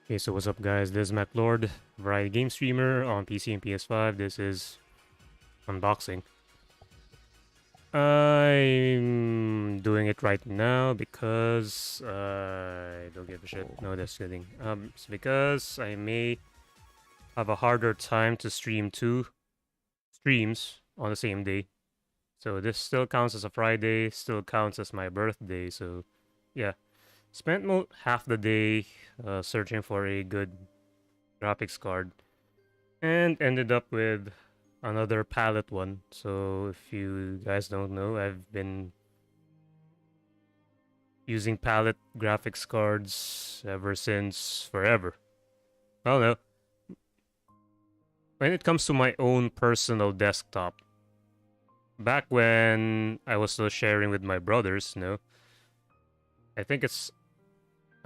Okay, so what's up guys, this is MacLord, variety game streamer on PC and PS5. This is unboxing. I'm doing it right now because I don't give a shit. No, just kidding. It's because I may have a harder time to stream 2 streams on the same day. So this still counts as a Friday, still counts as my birthday, so yeah. Spent half the day searching for a good graphics card and ended up with another Palit one. So if you guys don't know, I've been using Palit graphics cards ever since forever. Well, no. When it comes to my own personal desktop, back when I was still sharing with my brothers, I think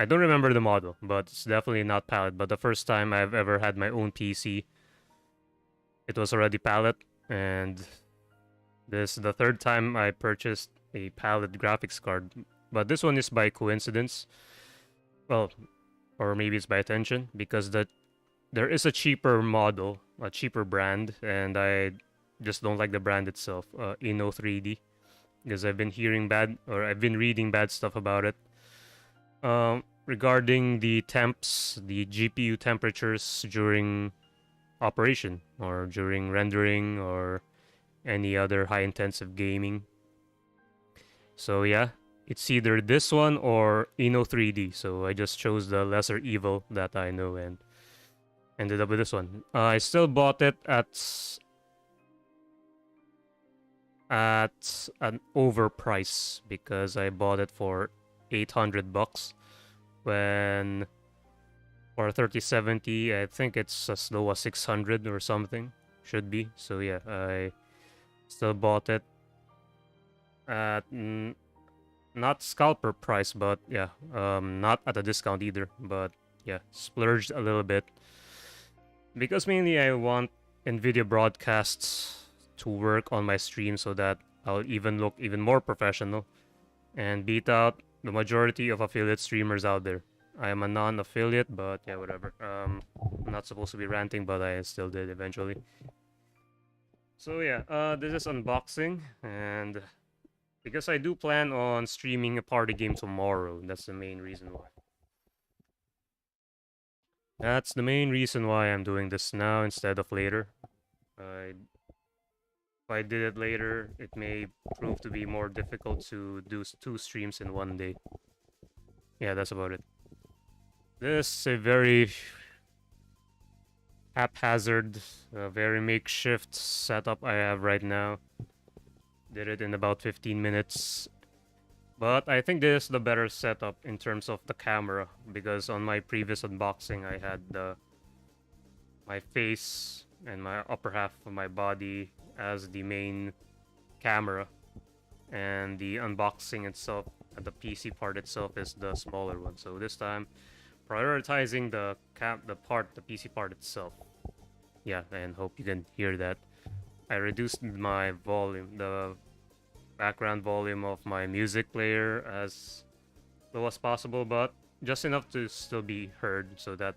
I don't remember the model, but it's definitely not Palit. But the first time I've ever had my own PC, it was already Palit, and this is the third time I purchased a Palit graphics card, but this one is by coincidence. Well, or maybe it's by attention, because there is a cheaper model, a cheaper brand, and I just don't like the brand itself, Inno 3D, because I've been reading bad stuff about it. Regarding the temps, the GPU temperatures during operation, or during rendering, or any other high intensive gaming. So yeah, it's either this one or Inno 3D. So I just chose the lesser evil that I know and ended up with this one. I still bought it at an overprice because I bought it for 800 bucks when for 3070 I think it's as low as 600 or something, should be. So yeah, I still bought it at not scalper price, but yeah, not at a discount either, but yeah, splurged a little bit because mainly I want Nvidia Broadcasts to work on my stream so that I'll even look even more professional and beat out the majority of affiliate streamers out there. I am a non-affiliate, but yeah, whatever. I'm not supposed to be ranting, but I still did eventually. So yeah, this is unboxing, and because I do plan on streaming a party game tomorrow, that's the main reason why. That's the main reason why I'm doing this now instead of later. If I did it later, it may prove to be more difficult to do 2 streams in one day. Yeah, that's about it. This is a very haphazard, very makeshift setup I have right now. Did it in about 15 minutes. But I think this is the better setup in terms of the camera, because on my previous unboxing I had my face and my upper half of my body as the main camera, and the unboxing itself, the PC part itself, is the smaller one. So this time, prioritizing the PC part itself. Yeah, and hope you can hear that. I reduced my volume, the background volume of my music player as low as possible, but just enough to still be heard so that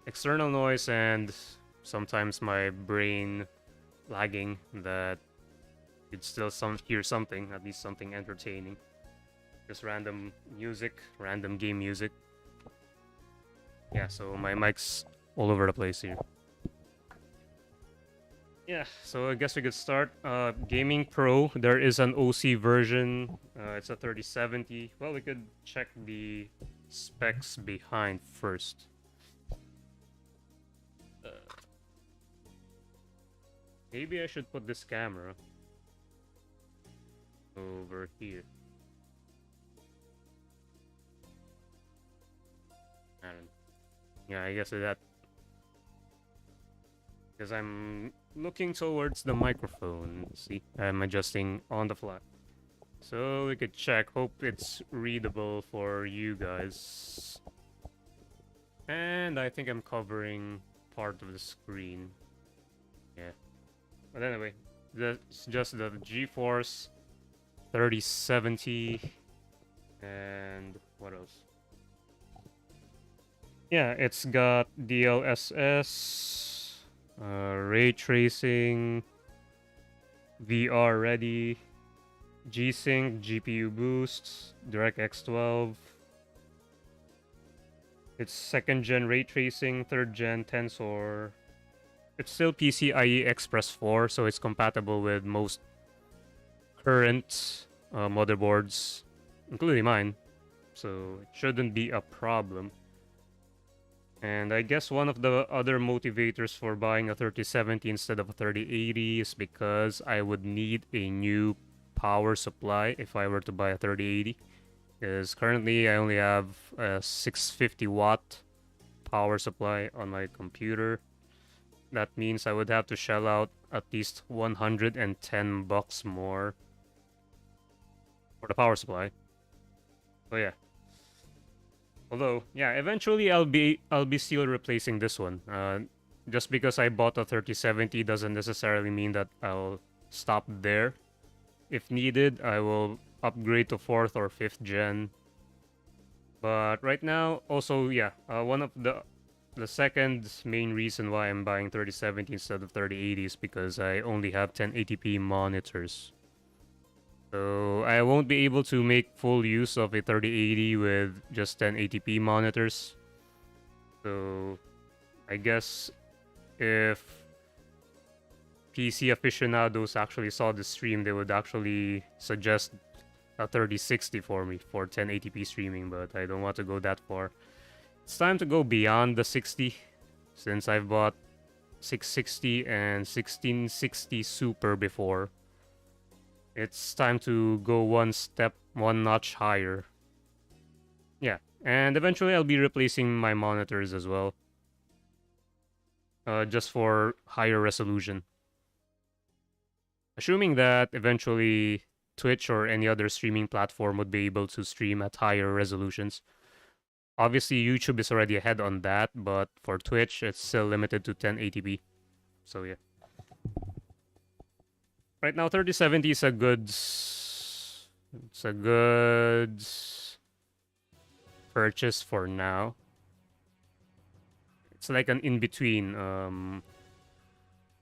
external noise and sometimes my brain lagging, that you'd still hear something, at least something entertaining. Just random music, random game music. Yeah, so my mic's all over the place here. Yeah, so I guess we could start. GamingPro, there is an OC version. It's a 3070. Well, we could check the specs behind first. Maybe I should put this camera over here. I don't know. Yeah, I guess that. Because I'm looking towards the microphone. See, I'm adjusting on the fly. So we could check. Hope it's readable for you guys. And I think I'm covering part of the screen. Yeah. But anyway, that's just the GeForce 3070. And what else? Yeah, it's got DLSS, ray tracing, VR ready, G-Sync, GPU boost, DirectX 12. It's second gen ray tracing, third gen Tensor. It's still PCIe Express 4, so it's compatible with most current motherboards, including mine. So it shouldn't be a problem. And I guess one of the other motivators for buying a 3070 instead of a 3080 is because I would need a new power supply if I were to buy a 3080. Because currently I only have a 650 watt power supply on my computer. That means I would have to shell out at least $110 more for the power supply. So yeah. Although, yeah, eventually I'll be still replacing this one. Just because I bought a 3070 doesn't necessarily mean that I'll stop there. If needed, I will upgrade to 4th or 5th gen. But right now, also, yeah, one of the second main reason why I'm buying 3070 instead of 3080 is because I only have 1080p monitors. So I won't be able to make full use of a 3080 with just 1080p monitors. So I guess if PC aficionados actually saw the stream, they would actually suggest a 3060 for me for 1080p streaming, but I don't want to go that far. It's time to go beyond the 60 since I've bought 660 and 1660 Super before. It's time to go one notch higher. Yeah, and eventually I'll be replacing my monitors as well, just for higher resolution. Assuming that eventually Twitch or any other streaming platform would be able to stream at higher resolutions. Obviously, YouTube is already ahead on that, but for Twitch, it's still limited to 1080p. So yeah. Right now, 3070 is a good... It's a good purchase for now. It's like an in-between.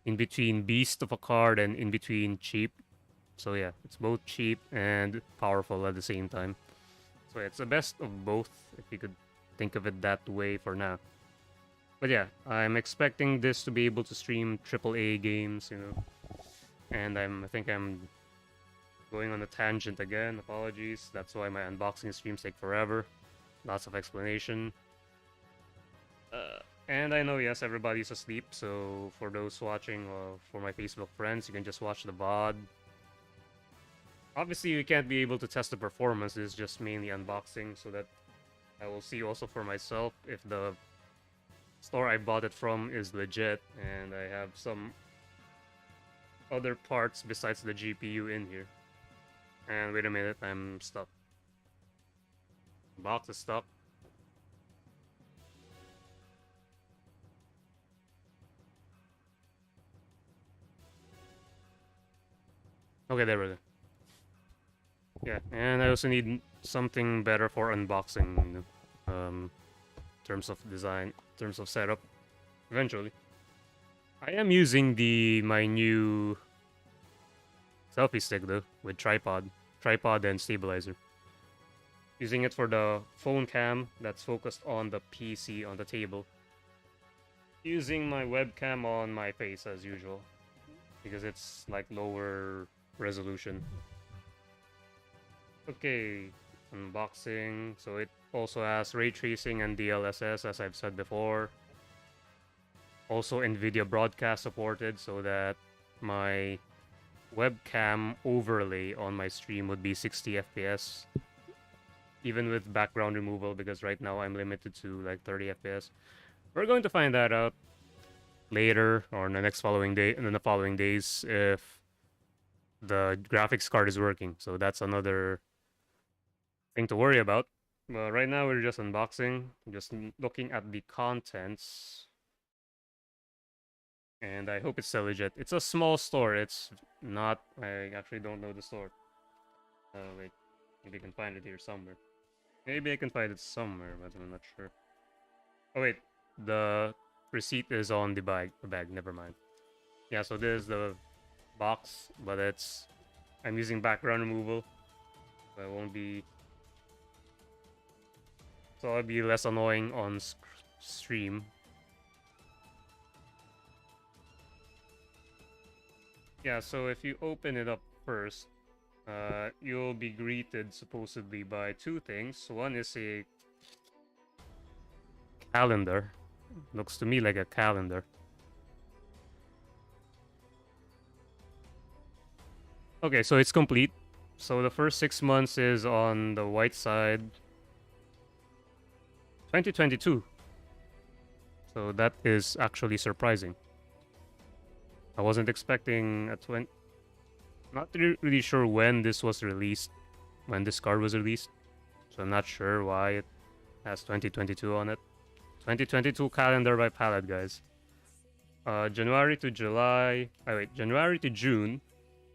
In-between beast of a card and in-between cheap. So yeah, it's both cheap and powerful at the same time. So yeah, it's the best of both, if you could think of it that way for now. But yeah, I'm expecting this to be able to stream AAA games, And I think I'm going on a tangent again. Apologies. That's why my unboxing streams take forever. Lots of explanation. And I know, yes, everybody's asleep. So for those watching, for my Facebook friends, you can just watch the VOD. Obviously, you can't be able to test the performance. It's just mainly unboxing, so that I will see also for myself if the store I bought it from is legit, and I have some other parts besides the GPU in here. And wait a minute, I'm stuck. Box is stuck. Okay, there we go. Yeah, and I also need something better for unboxing, in terms of design, in terms of setup, eventually. I am using my new selfie stick though, with tripod and stabilizer. Using it for the phone cam that's focused on the PC on the table. Using my webcam on my face as usual, because it's like lower resolution. Okay, unboxing. So it also has ray tracing and DLSS, as I've said before. Also Nvidia Broadcast supported, so that my webcam overlay on my stream would be 60 FPS, even with background removal, because right now I'm limited to like 30 FPS. We're going to find that out later or in the following days if the graphics card is working. So that's another thing to worry about. But right now we're just unboxing, just looking at the contents. And I hope it's still legit. It's a small store. It's not... I actually don't know the store. Wait. Maybe I can find it here somewhere. Maybe I can find it somewhere, but I'm not sure. Oh wait, the receipt is on the bag. The bag. Never mind. Yeah. So this is the box, but I'm using background removal, so it won't be. So it'll be less annoying on stream. Yeah. So if you open it up first, you'll be greeted supposedly by two things. One is a calendar. Looks to me like a calendar. Okay, so it's complete. So the first 6 months is on the white side. 2022. So that is actually surprising. I wasn't expecting a 20. Not really sure when this was released, when this card was released. So I'm not sure why it has 2022 on it. 2022 calendar by Palit, guys. January to July. Oh, wait, January to June,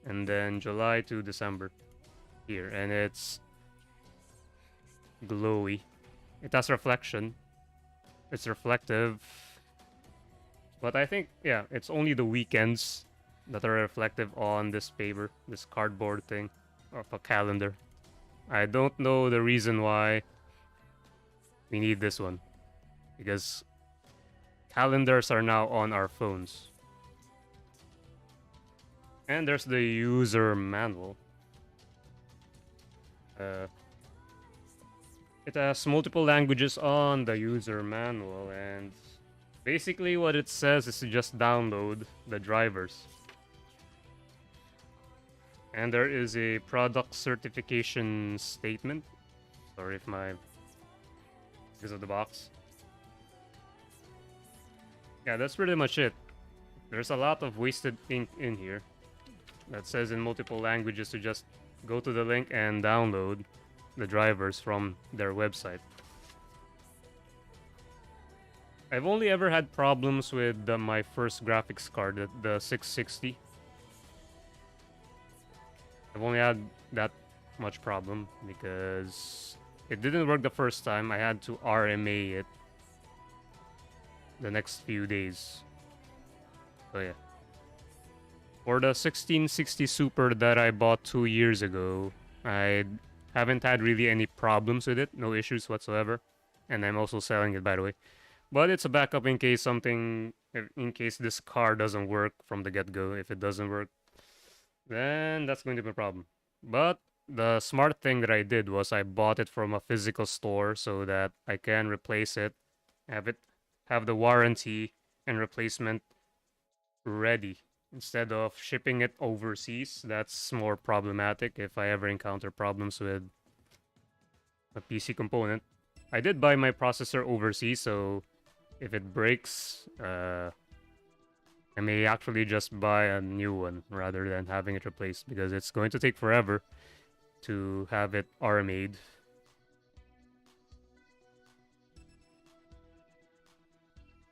and then July to December here, and it's glowy. It has reflection. It's reflective. But I think, yeah, it's only the weekends that are reflective on this paper, this cardboard thing of a calendar. I don't know the reason why we need this one, because calendars are now on our phones. And there's the user manual. It has multiple languages on the user manual, and basically what it says is to just download the drivers. And there is a product certification statement. Sorry if my... because of the box. Yeah, that's pretty much it. There's a lot of wasted ink in here that says in multiple languages to just go to the link and download the drivers from their website. I've only ever had problems with my first graphics card, the 660. I've only had that much problem because it didn't work the first time. I had to RMA it the next few days. So yeah. For the 1660 Super that I bought 2 years ago, I haven't had really any problems with it. No issues whatsoever. And I'm also selling it, by the way. But it's a backup in case in case this car doesn't work from the get-go. If it doesn't work, then that's going to be a problem. But the smart thing that I did was I bought it from a physical store so that I can replace it, have the warranty and replacement ready instead of shipping it overseas. That's more problematic if I ever encounter problems with a PC component. I did buy my processor overseas, so if it breaks, I may actually just buy a new one rather than having it replaced because it's going to take forever to have it RMA'd.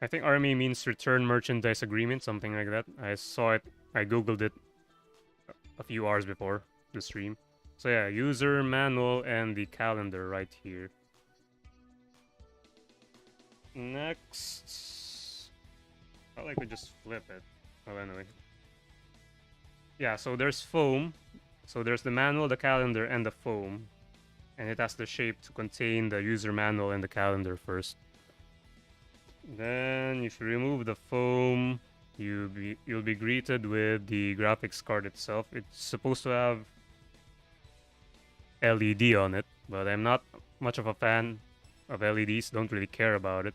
I think RMA means Return Merchandise Agreement, something like that. I saw it, I googled it a few hours before the stream. So yeah, user manual and the calendar right here. Next, I like to just flip it. Oh, anyway. Yeah, so there's foam. So there's the manual, the calendar, and the foam. And it has the shape to contain the user manual and the calendar first. Then if you remove the foam, you'll be greeted with the graphics card itself. It's supposed to have LED on it, but I'm not much of a fan of LEDs, don't really care about it.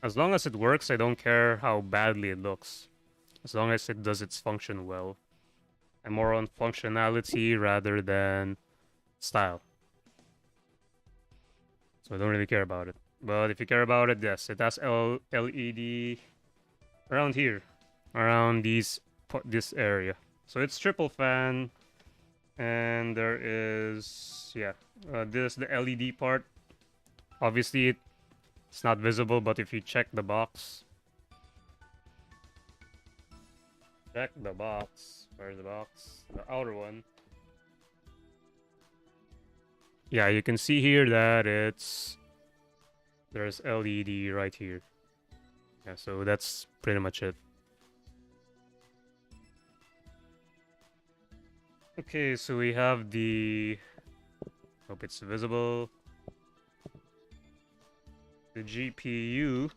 As long as it works, I don't care how badly it looks. As long as it does its function well. I'm more on functionality rather than style. So I don't really care about it. But if you care about it, yes, it has LED around here, around this area. So it's triple fan, and there is this the LED part. Obviously, it's not visible, but if you check the box, Where's the box? The outer one. Yeah, you can see here that it's There's LED right here. Yeah, so that's pretty much it. Okay, so we have the... Hope it's visible. The GPU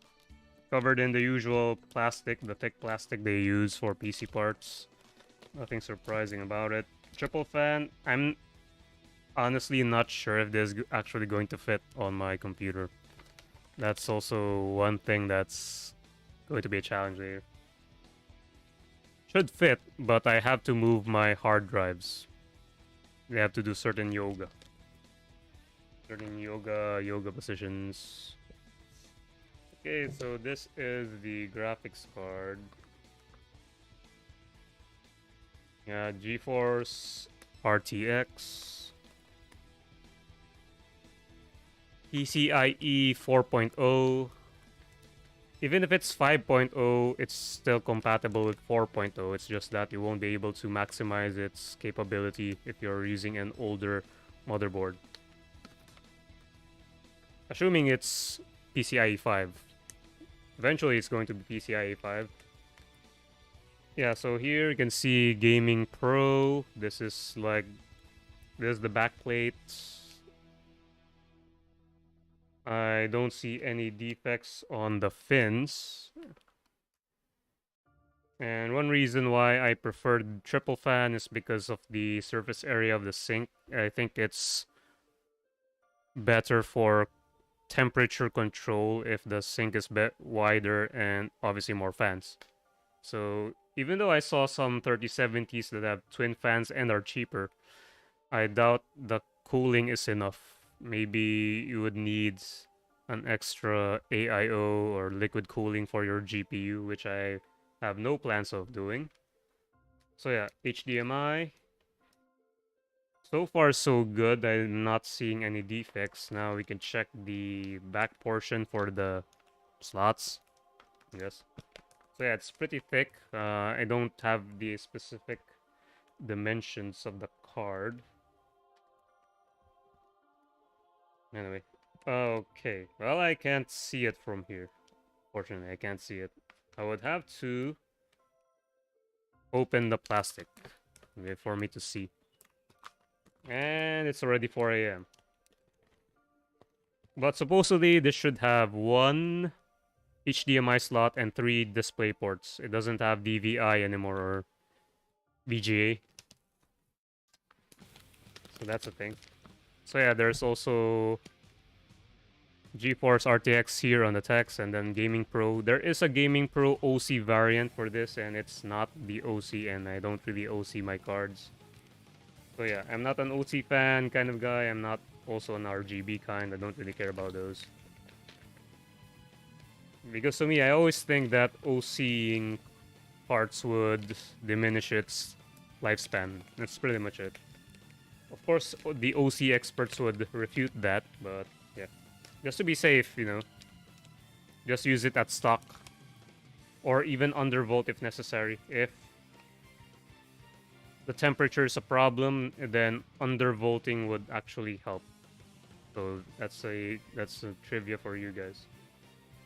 covered in the usual plastic, the thick plastic they use for PC parts. Nothing surprising about it. Triple fan, I'm honestly not sure if this is actually going to fit on my computer. That's also one thing that's going to be a challenge here. Should fit, but I have to move my hard drives. They have to do certain yoga. Certain yoga positions. Okay, so this is the graphics card. Yeah, GeForce RTX. PCIe 4.0. Even if it's 5.0, it's still compatible with 4.0. It's just that you won't be able to maximize its capability if you're using an older motherboard. Assuming it's PCIe 5. Eventually, it's going to be PCIe 5. Yeah, so here you can see GamingPro. This is the backplate. I don't see any defects on the fins. And one reason why I preferred triple fan is because of the surface area of the sink. I think it's better for temperature control if the sink is wider and obviously more fans. So even though I saw some 3070s that have twin fans and are cheaper, I doubt the cooling is enough. Maybe you would need an extra AIO or liquid cooling for your GPU, which I have no plans of doing. So yeah, HDMI. So far so good. I'm not seeing any defects. Now we can check the back portion for the slots. Yes. So yeah, it's pretty thick. I don't have the specific dimensions of the card. Anyway. Okay. Well, I can't see it from here. Fortunately, I can't see it. I would have to open the plastic for me to see. And it's already 4 a.m. But supposedly, this should have one HDMI slot and 3 display ports. It doesn't have DVI anymore or VGA. So that's a thing. So yeah, there's also GeForce RTX here on the text, and then GamingPro. There is a GamingPro OC variant for this, and it's not the OC, and I don't really OC my cards. So yeah, I'm not an OC fan kind of guy. I'm not also an RGB kind. I don't really care about those. Because to me, I always think that OCing parts would diminish its lifespan. That's pretty much it. Of course, the OC experts would refute that, but yeah. Just to be safe, you know. Just use it at stock. Or even undervolt if necessary. If the temperature is a problem, then undervolting would actually help. So that's a trivia for you guys.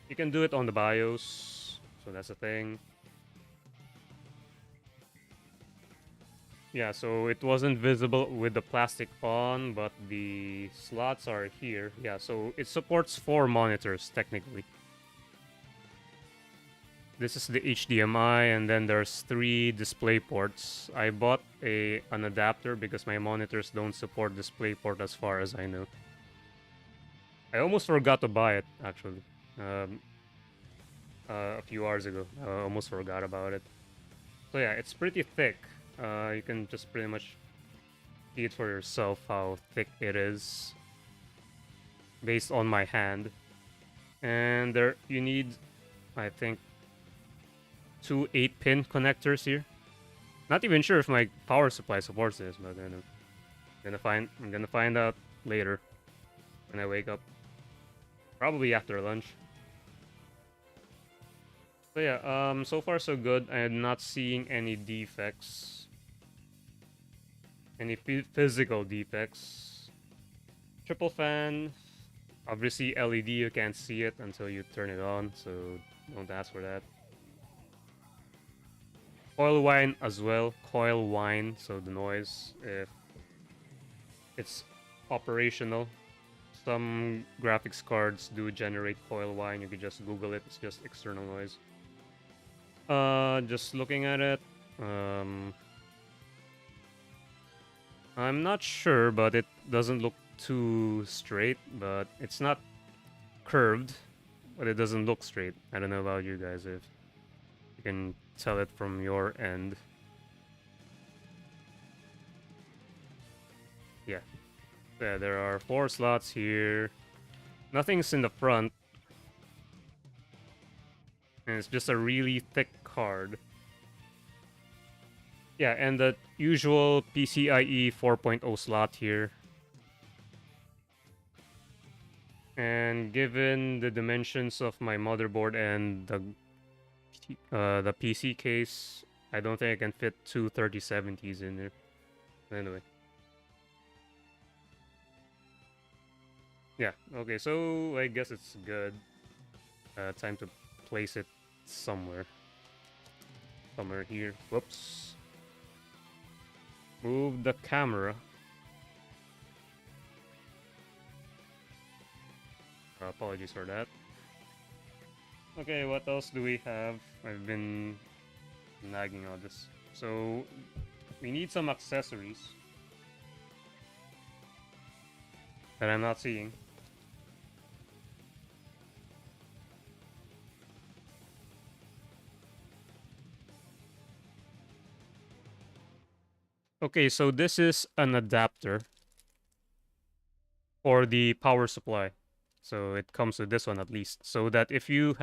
You can do it on the BIOS, so that's a thing. Yeah, so it wasn't visible with the plastic on, but the slots are here. Yeah, so it supports 4 monitors, technically. This is the HDMI, and then there's 3 display ports. I bought an adapter because my monitors don't support DisplayPort as far as I know. I almost forgot to buy it, actually. A few hours ago. I almost forgot about it. So yeah, it's pretty thick. You can just pretty much see it for yourself how thick it is based on my hand. And there you need, I think, 2 8-pin connectors here. Not even sure if my power supply supports this, but then I'm gonna find out later when I wake up. Probably after lunch. So yeah, so far so good. I am not seeing any defects. Any physical defects. Triple fan. Obviously, LED, you can't see it until you turn it on, so don't ask for that. Coil whine as well. Coil whine, so the noise, if it's operational. Some graphics cards do generate coil whine. You can just Google it. It's just external noise. Just looking at it, I'm not sure, but it doesn't look too straight. But it's not curved, but it doesn't look straight. I don't know about you guys if you can tell it from your end. Yeah. Yeah, there are 4 slots here. Nothing's in the front. And it's just a really thick card. Yeah, and the usual PCIe 4.0 slot here. And given the dimensions of my motherboard and the PC case, I don't think I can fit two 3070s in there. Anyway. Yeah, okay, so I guess it's good. Time to place it somewhere. Somewhere here. Whoops. Move the camera. Apologies for that. Okay, what else do we have? I've been nagging on this. So, we need some accessories that I'm not seeing. Okay, so this is an adapter for the power supply. So it comes with this one at least. So that if your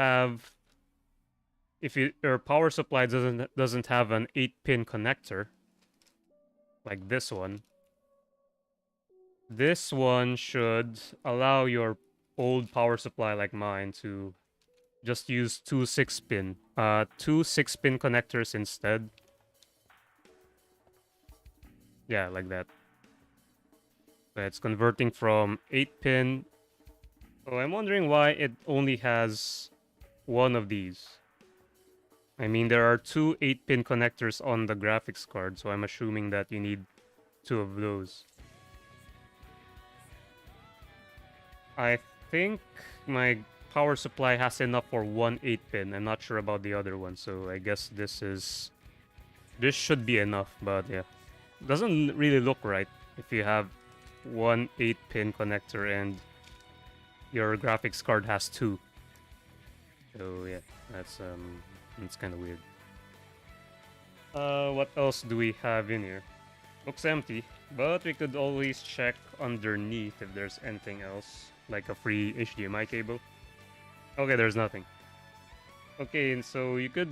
power supply doesn't have an 8-pin connector, like this one should allow your old power supply like mine to just use two 6-pin connectors instead. Yeah, like that. So it's converting from 8-pin. So I'm wondering why it only has one of these. I mean, there are two 8-pin connectors on the graphics card, so I'm assuming that you need 2 of those. I think my power supply has enough for one 8-pin. I'm not sure about the other one, so I guess this should be enough, but yeah. Doesn't really look right if you have one 8-pin connector and your graphics card has 2. So yeah, that's kind of weird. What else do we have in here? Looks empty, but we could always check underneath if there's anything else, like a free HDMI cable. Okay, there's nothing. Okay, and so you could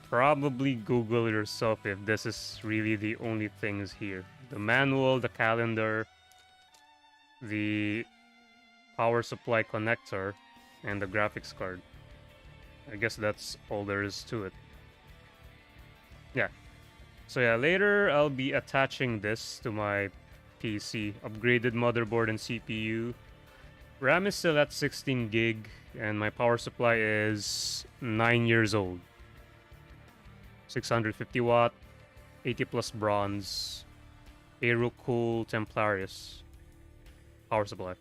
probably Google yourself if this is really the only things here. The manual, the calendar, the power supply connector, and the graphics card. I guess that's all there is to it. Yeah. So yeah, later I'll be attaching this to my PC. Upgraded motherboard and CPU. RAM is still at 16 gig, and my power supply is 9 years old. 650 watt, 80 plus bronze, Aerocool Templarius power supply.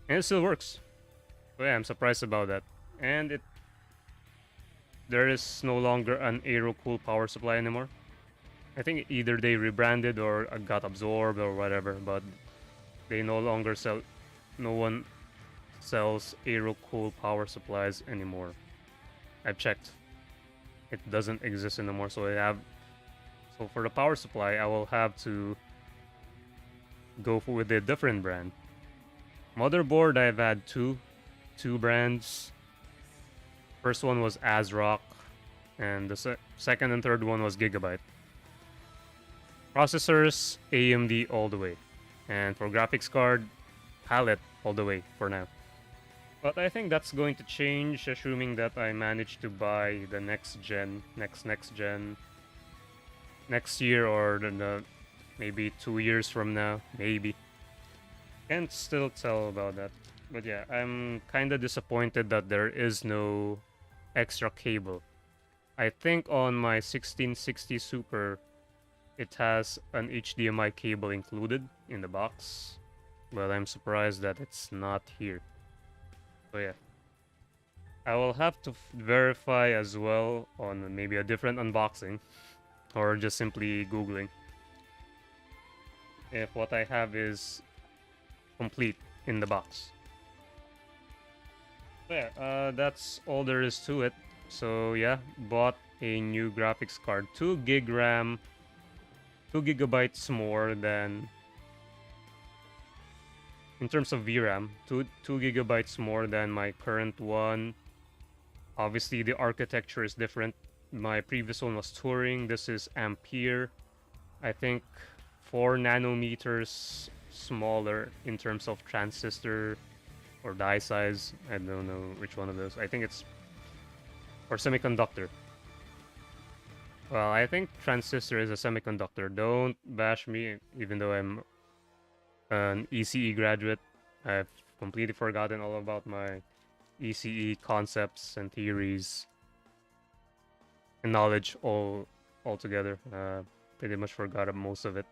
And it still works. So yeah, I'm surprised about that. And there is no longer an Aerocool power supply anymore. I think either they rebranded or got absorbed or whatever, but they no one sells Aerocool power supplies anymore. I've checked. It doesn't exist anymore, so for the power supply, I will have to go with a different brand. Motherboard, I've had two brands. First one was ASRock, and the second and third one was Gigabyte. Processors, AMD all the way. And for graphics card, Palit all the way for now. But I think that's going to change, assuming that I manage to buy the next gen, next year or maybe 2 years from now, maybe. Can't still tell about that. But yeah, I'm kind of disappointed that there is no extra cable. I think on my 1660 Super, it has an HDMI cable included in the box, but I'm surprised that it's not here. So yeah, I will have to verify as well on maybe a different unboxing or just simply Googling if what I have is complete in the box. So yeah, that's all there is to it. So yeah, bought a new graphics card, 2 gig RAM, 2 gigabytes more than in terms of VRAM, 2 gigabytes more than my current one. Obviously, the architecture is different. My previous one was Turing. This is Ampere. I think 4 nanometers smaller in terms of transistor or die size. I don't know which one of those. I think it's or semiconductor. Well, I think transistor is a semiconductor. Don't bash me, even though I'm an ECE graduate. I've completely forgotten all about my ECE concepts and theories and knowledge all altogether. Pretty much forgot most of it.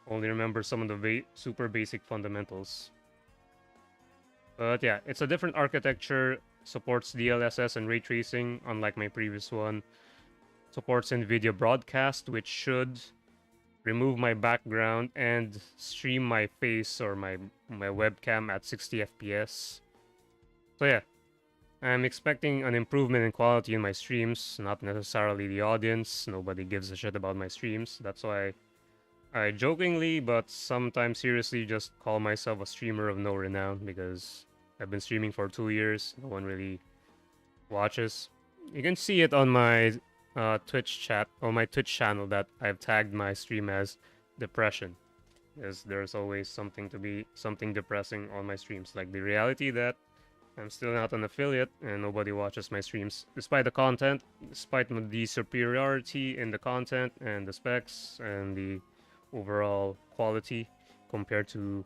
Only remember some of the super basic fundamentals. But yeah, it's a different architecture. Supports DLSS and ray tracing, unlike my previous one. Supports Nvidia Broadcast, which should remove my background and stream my face or my webcam at 60 FPS. So yeah, I'm expecting an improvement in quality in my streams, not necessarily the audience. Nobody gives a shit about my streams. That's why I jokingly, but sometimes seriously, just call myself a streamer of no renown because I've been streaming for 2 years. No one really watches. You can see it on my Twitch chat, on my Twitch channel, that I've tagged my stream as depression. Because there's always something depressing on my streams. Like the reality that I'm still not an affiliate and nobody watches my streams. Despite the content, despite the superiority in the content and the specs and the overall quality compared to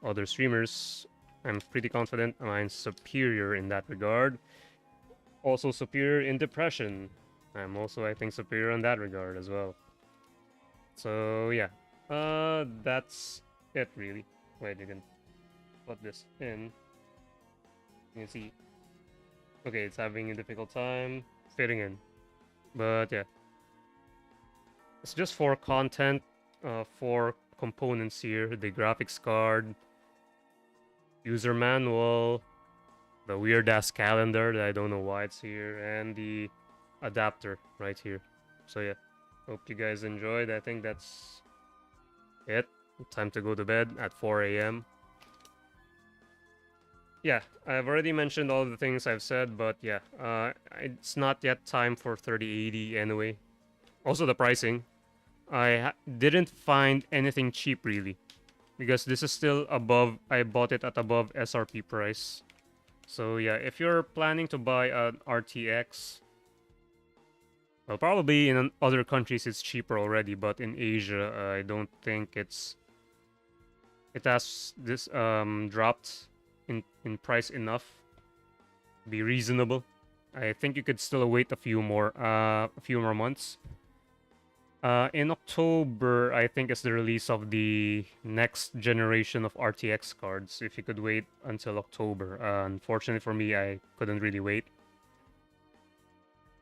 other streamers, I'm pretty confident I'm superior in that regard. Also superior in depression. I'm also, I think, superior in that regard as well. So yeah, that's it really. Wait, you can put this in. You can see. Okay, it's having a difficult time fitting in, but yeah, it's just for content, for components here: the graphics card, user manual, the weird ass calendar that I don't know why it's here, and the adapter right here. So yeah, hope you guys enjoyed. I think that's it. Time to go to bed at 4 a.m. Yeah, I've already mentioned all the things I've said, but yeah, it's not yet time for 3080 anyway. Also, the pricing. Didn't find anything cheap really, because this is still above. I bought it at above SRP price. So yeah, if you're planning to buy an RTX, well, probably in other countries it's cheaper already, but in Asia, I don't think it has this dropped in price enough to be reasonable. I think you could still wait a few more months. In October, I think is the release of the next generation of RTX cards. If you could wait until October, unfortunately for me, I couldn't really wait.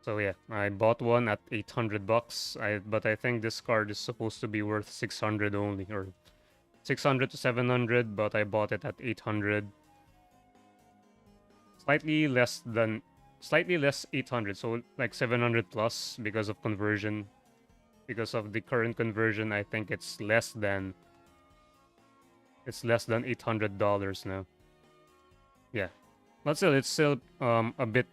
So yeah, I bought one at 800 bucks. But I think this card is supposed to be worth 600 only, or 600 to 700. But I bought it at 800. Slightly less 800, so like 700 plus because of conversion. Because of the current conversion, I think it's less than $800 now. Yeah, but still, it's still a bit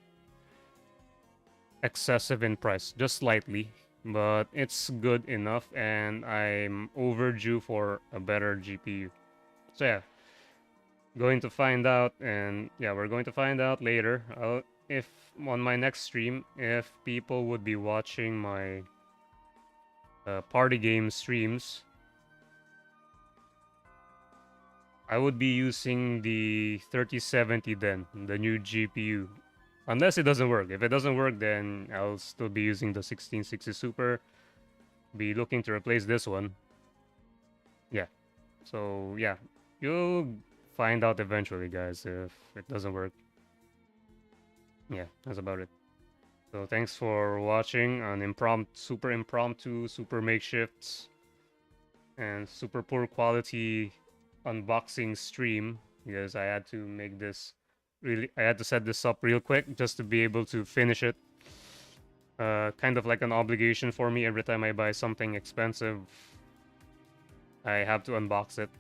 excessive in price, just slightly, but it's good enough, and I'm overdue for a better GPU. So yeah, going to find out, and yeah, we're going to find out later. If on my next stream, if people would be watching my party game streams. I would be using the 3070 then, the new GPU. Unless it doesn't work. If it doesn't work, then I'll still be using the 1660 Super. Be looking to replace this one. Yeah. So, yeah. You'll find out eventually, guys, if it doesn't work. Yeah, that's about it. So, thanks for watching an super impromptu, super makeshift, and super poor quality unboxing stream, because I had to make this I had to set this up real quick just to be able to finish it. Kind of like an obligation for me. Every time I buy something expensive, I have to unbox it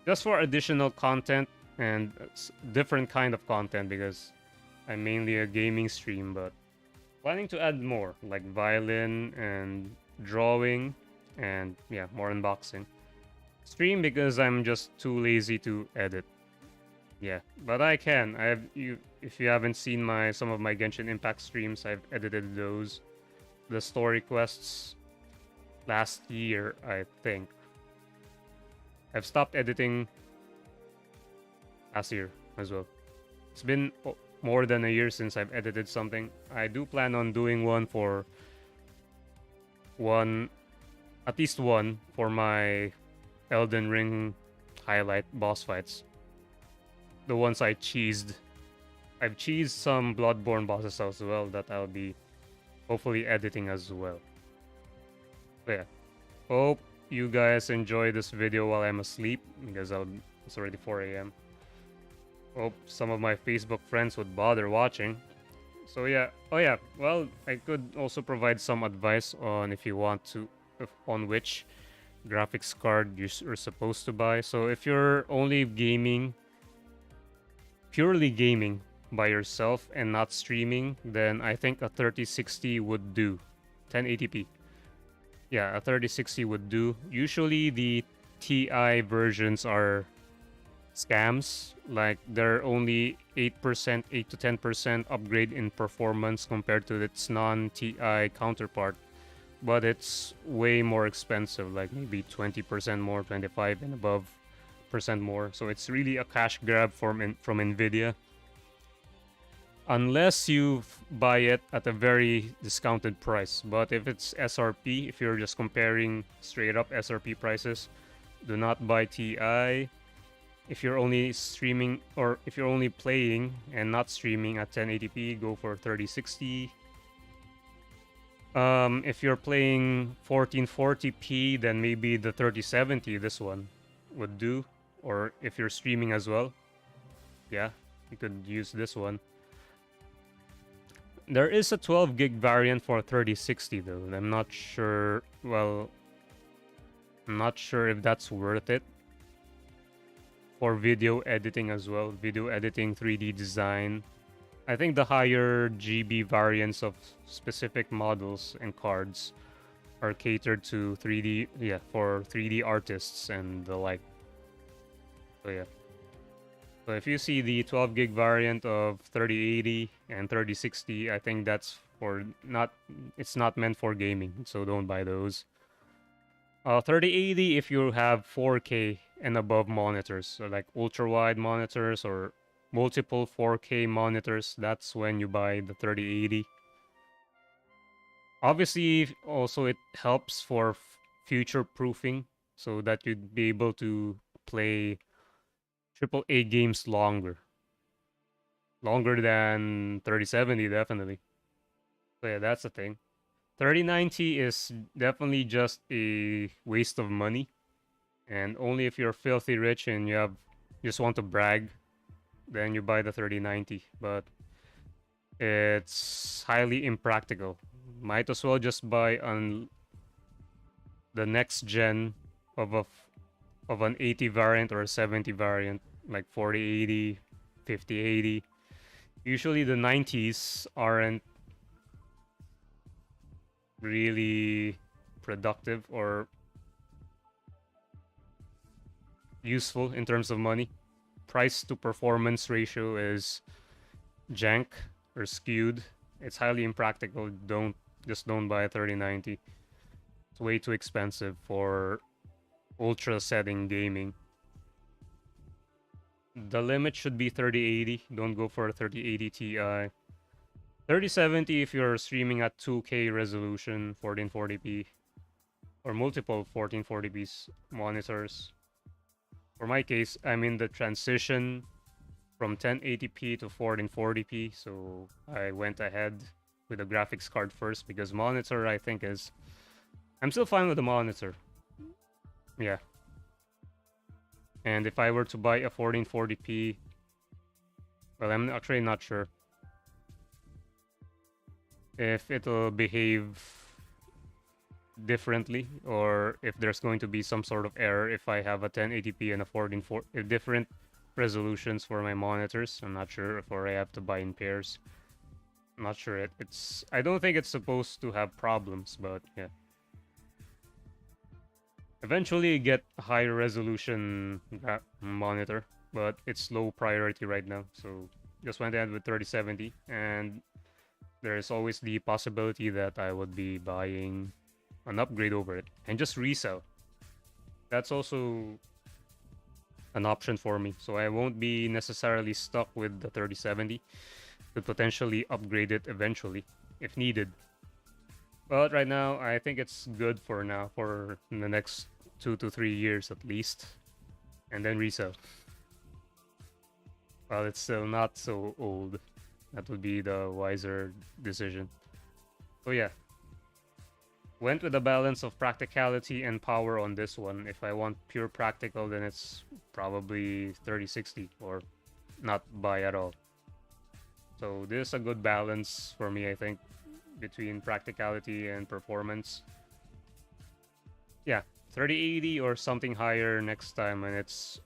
just for additional content and different kind of content, because I'm mainly a gaming stream, but planning to add more like violin and drawing, and yeah, more unboxing stream, because I'm just too lazy to edit. Yeah, but I can. I have you. If you haven't seen some of my Genshin Impact streams, I've edited those, the story quests, last year, I think. I've stopped editing last year as well. It's been more than a year since I've edited something. I do plan on doing one, at least one, for my Elden Ring highlight boss fights. The ones I cheesed. I've cheesed some Bloodborne bosses as well that I'll be hopefully editing as well. But yeah. Hope you guys enjoy this video while I'm asleep, because it's already 4 a.m. Hope some of my Facebook friends would bother watching. So yeah. Oh yeah. Well, I could also provide some advice on if you want to, on which graphics card you're supposed to buy. So if you're only gaming, purely gaming by yourself and not streaming, then I think a 3060 would do. 1080p. Yeah, a 3060 would do. Usually the TI versions are scams. Like they're only 8%, 8 to 10% upgrade in performance compared to its non-TI counterpart. But it's way more expensive, like maybe 20% more, 25 and above percent more. So it's really a cash grab from Nvidia. Unless you buy it at a very discounted price. But if it's SRP, if you're just comparing straight up SRP prices, do not buy TI. If you're only streaming, or if you're only playing and not streaming at 1080p, go for 3060. If you're playing 1440p, then maybe the 3070, this one, would do. Or if you're streaming as well, yeah, you could use this one. There is a 12 gig variant for 3060 though. I'm not sure. Well, I'm not sure if that's worth it for video editing as well. Video editing, 3D design. I think the higher GB variants of specific models and cards are catered to 3D, yeah, for 3D artists and the like. So yeah. So if you see the 12 gig variant of 3080 and 3060, I think that's for it's not meant for gaming, so don't buy those. 3080 if you have 4K and above monitors, so like ultra wide monitors or multiple 4K monitors, that's when you buy the 3080. Obviously, also it helps for future proofing, so that you'd be able to play AAA games longer. Longer than 3070, definitely. So yeah, that's the thing. 3090 is definitely just a waste of money. And only if you're filthy rich and you just want to brag, then you buy the 3090. But it's highly impractical. Might as well just buy on the next gen of an 80 variant or a 70 variant, like 4080, 5080. Usually the 90s aren't really productive or useful in terms of money. Price to performance ratio is jank or skewed. It's highly impractical. Don't buy a 3090. It's way too expensive for ultra setting gaming. The limit should be 3080. Don't go for a 3080 Ti. 3070 if you're streaming at 2K resolution, 1440p, or multiple 1440p monitors. For my case, I'm in the transition from 1080p to 1440p, so I went ahead with the graphics card first because monitor I think is I'm still fine with the monitor. Yeah. And if I were to buy a 1440p, well, I'm actually not sure if it'll behave differently or if there's going to be some sort of error if I have a 1080p and a 1440 if different resolutions for my monitors. I'm not sure if or I have to buy in pairs. I'm not sure it's I don't think it's supposed to have problems, but yeah. Eventually get a higher resolution monitor, but it's low priority right now. So just went ahead with 3070, and there's always the possibility that I would be buying an upgrade over it and just resell. That's also an option for me. So I won't be necessarily stuck with the 3070. Could potentially upgrade it eventually if needed. But right now, I think it's good for now, for the next 2 to 3 years at least. And then resell. Well, it's still not so old. That would be the wiser decision. So yeah. Went with a balance of practicality and power on this one. If I want pure practical, then it's probably 3060 or not buy at all. So this is a good balance for me, I think, between practicality and performance. Yeah, 3080 or something higher next time when it's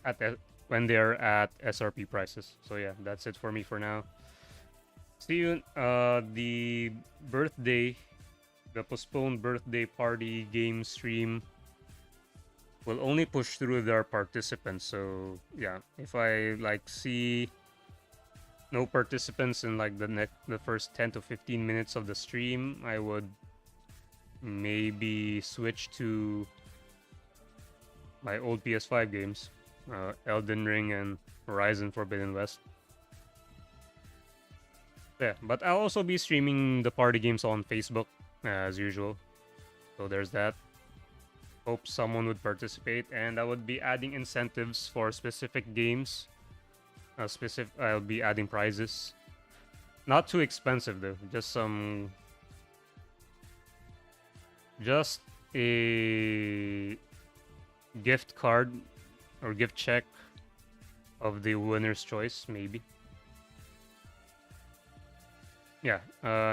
at when they're at SRP prices. So yeah, that's it for me for now. See you the birthday, the postponed birthday party game stream will only push through their participants. So yeah, if I like see no participants in like the first 10 to 15 minutes of the stream, I would maybe switch to my old PS5 games, Elden Ring and Horizon Forbidden West. Yeah, but I'll also be streaming the party games on Facebook as usual. So there's that. Hope someone would participate, and I would be adding incentives for specific games. I'll be adding prizes. Not too expensive though, just a gift card or gift check of the winner's choice, maybe. Yeah,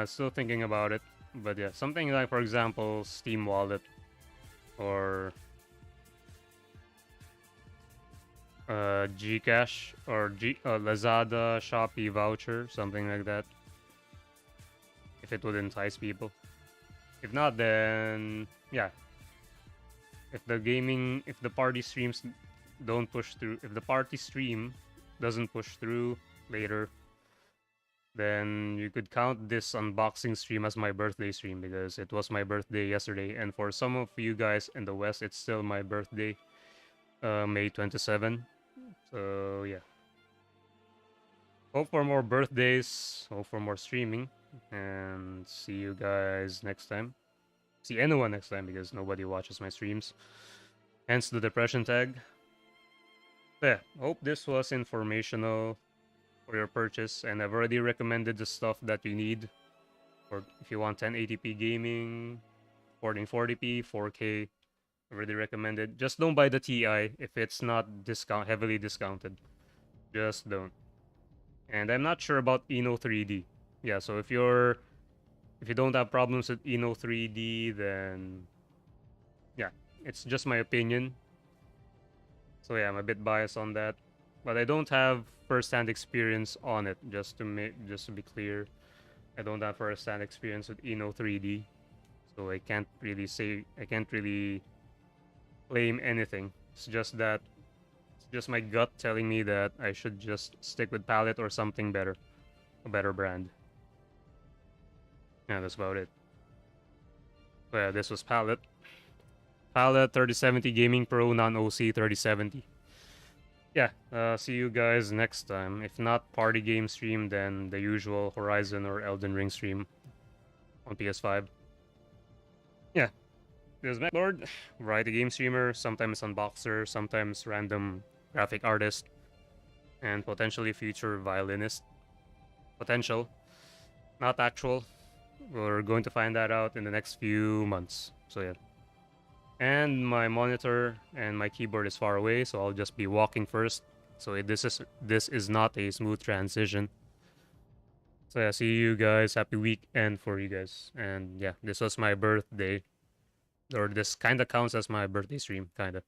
still thinking about it, but yeah, something like, for example, Steam Wallet or GCash or Lazada Shopee voucher, something like that. If it would entice people. If not, then yeah. If the party streams don't push through, if the party stream doesn't push through later, then you could count this unboxing stream as my birthday stream because it was my birthday yesterday, and for some of you guys in the West, it's still my birthday, May 27. So yeah. Hope for more birthdays, hope for more streaming, and see you guys next time. See anyone next time because nobody watches my streams. Hence the depression tag. Yeah, hope this was informational for your purchase, and I've already recommended the stuff that you need for if you want 1080p gaming, 1440p, 4K. I already recommended. Just don't buy the TI if it's not heavily discounted. Just don't. And I'm not sure about Eno 3D. Yeah, so if you don't have problems with Eno 3D, then yeah, it's just my opinion. So yeah, I'm a bit biased on that, but I don't have first-hand experience on it. Just to be clear, I don't have first-hand experience with Eno 3D, so I can't really claim anything. It's just my gut telling me that I should just stick with Palit or something better, a better brand. Yeah, that's about it. So yeah, this was Palit. Palit 3070 GamingPro non-OC 3070. yeah, see you guys next time. If not party game stream, then the usual Horizon or Elden Ring stream on PS5. Yeah, this is Lord, variety game streamer, sometimes unboxer, sometimes random graphic artist, and potentially future violinist. Potential, not actual. We're going to find that out in the next few months. So yeah. And my monitor and my keyboard is far away, so I'll just be walking first. So this is not a smooth transition. So yeah, see you guys. Happy weekend for you guys. And yeah, this was my birthday, or this kind of counts as my birthday stream, kind of.